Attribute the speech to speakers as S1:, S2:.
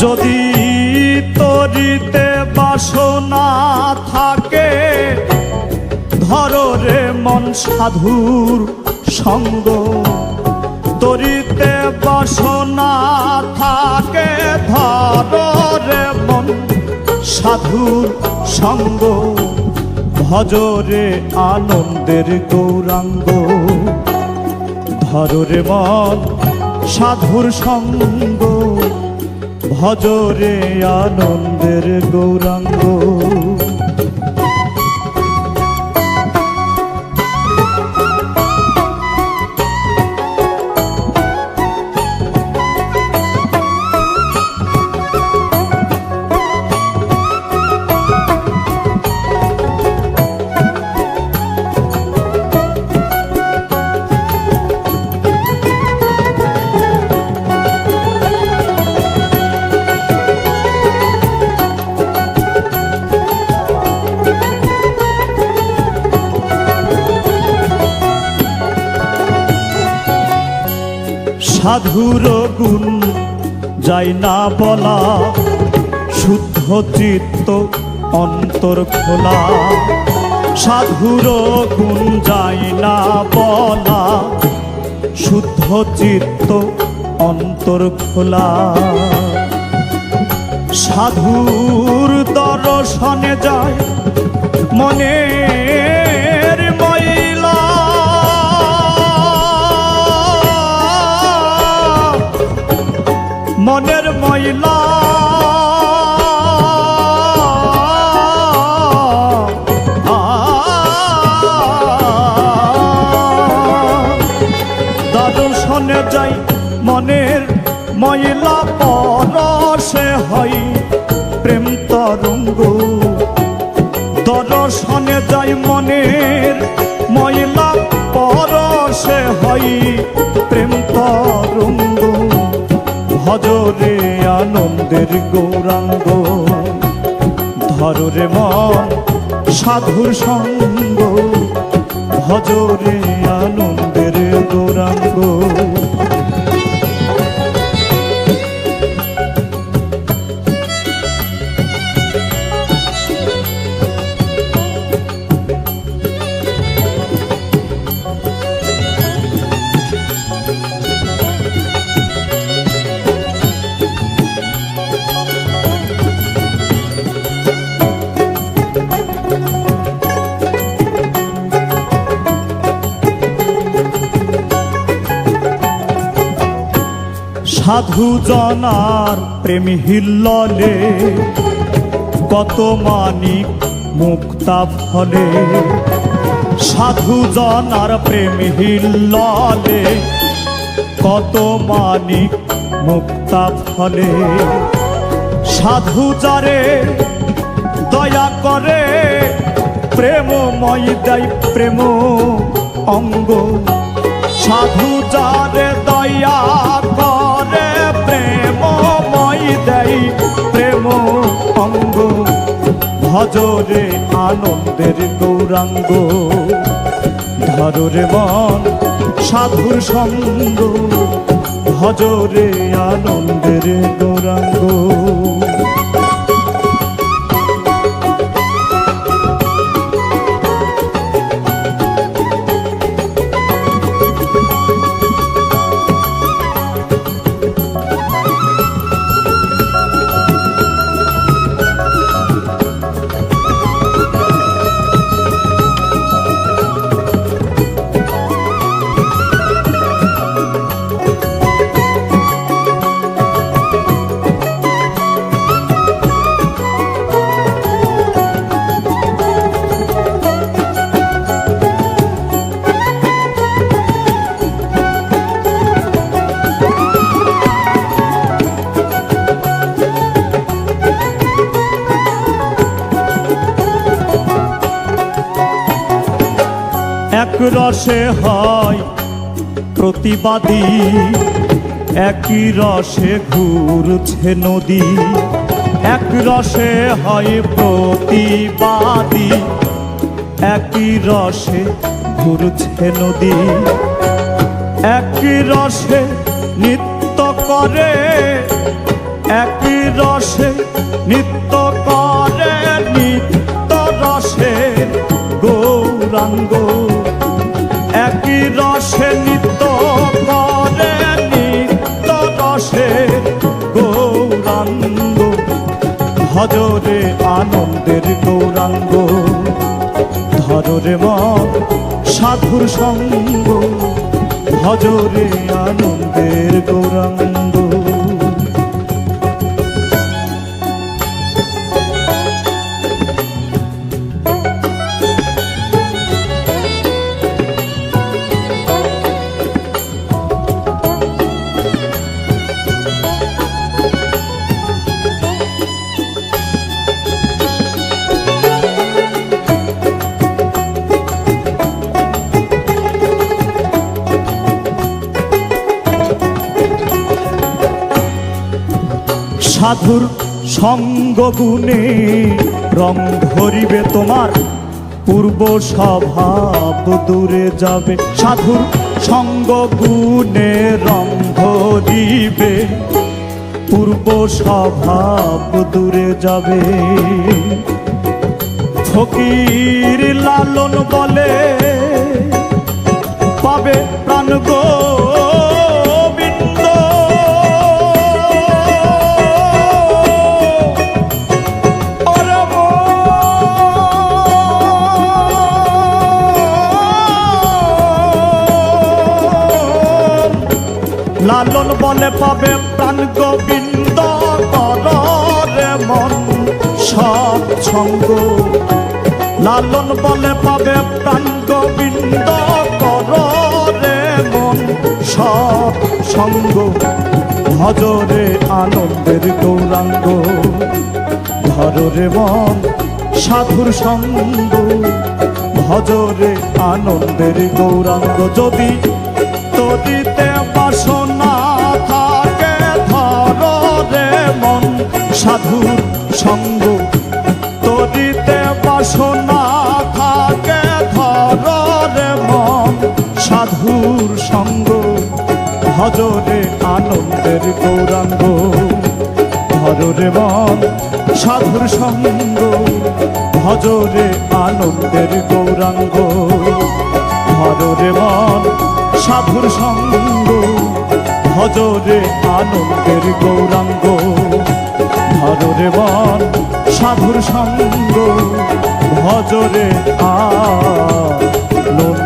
S1: যদি তরিতে বাসনা থাকে, ধরো রে মন সাধুর সঙ্গ। তরিতে বাসনা থাকে, ধরো রে মন সাধুর সঙ্গ। ভজরে আনন্দের গৌরাঙ্গ, ধরো রে মন সাধুর সঙ্গ। ভজরে আনন্দের গৌরাঙ্গ। সাধুর গুণ যাই না বলা, শুদ্ধ চিত্ত অন্তর খোলা। সাধুর গুণ যাই না বলা, শুদ্ধ চিত্ত অন্তর খোলা। সাধুর দর্শনে যায় মনের ময়লা। মনের ময়লা দর্শনে যাই মনের ময়লা। পরশে হয় প্রেম তরঙ্গ। দর্শনে যাই মনের ময়লা, পরশে হয় প্রেম তরঙ্গ। ভজরে আনন্দের গৌরাঙ্গ, ধরো রে মন সাধুর সঙ্গ। ভজরে আনন্দের গৌরাঙ্গ। সাধু জনার প্রেম হিল্ললে, কত মানিক মুক্তা ফলে। সাধু জনার প্রেম হিল্ললে, কত মানিক মুক্তা ফলে। সাধু যারে দয়া করে, প্রেমময় দেয় প্রেম অঙ্গ। সাধু যারে দয়া করে, প্রেমময় দেয় প্রেম অঙ্গ। ভজরে আনন্দের গৌরাঙ্গ, ধরো রে মন সাধুর সঙ্গ। ভজরে আনন্দের গৌরাঙ্গ। এক রসে হয় প্রতিবাদী, একই রসে ঘুরছে নদী। এক রসে হয় প্রতিবাদী, একই রসে ঘুরছে নদী। একই রসে নৃত্য করে একই রসে নিত্য করে নিত্য রসের গৌরাঙ্গ, একই রসে নিত্য করে নিত্য রসের গৌরাঙ্গ, ভজরে আনন্দের গৌরাঙ্গ, ধরে মন সাধুর সঙ্গ, ভজরে আনন্দের গৌরাঙ্গ। সাধুর সঙ্গ গুণে রং ধরিবে তোমার, পূর্ব স্বভাব দূরে যাবে। সাধুর সঙ্গ গুণে রং ধরিবে, পূর্ব স্বভাব দূরে যাবে। ফকির লালন বলে পাবে প্রাণ গোবিন্দ, লালন বলে পাবে প্রাণ গোবিন্দ, কররে মন সৎসঙ্গ। লালন বলে পাবে প্রাণ গোবিন্দ, কররে মন সৎসঙ্গ, ভজরে আনন্দের গৌরাঙ্গ, ধরে মন সাধুর সঙ্গ, ভজরে আনন্দের গৌরাঙ্গ। যদি তরিতে বাসনা থাকে ধরে মন সাধুর সঙ্গ, তরিতে বাসনা থাকে ধরে মন সাধুর সঙ্গ, ভজরে আনন্দের গৌরাঙ্গ, ধরে মন সাধুর সঙ্গ, ভজরে আনন্দের গৌরাঙ্গ, ধরে মন সাধুর সঙ্গ, ভজরে আনন্দের গৌরাঙ্গ, ধরে মন সাধুর সঙ্গ, ভজরে আনন্দের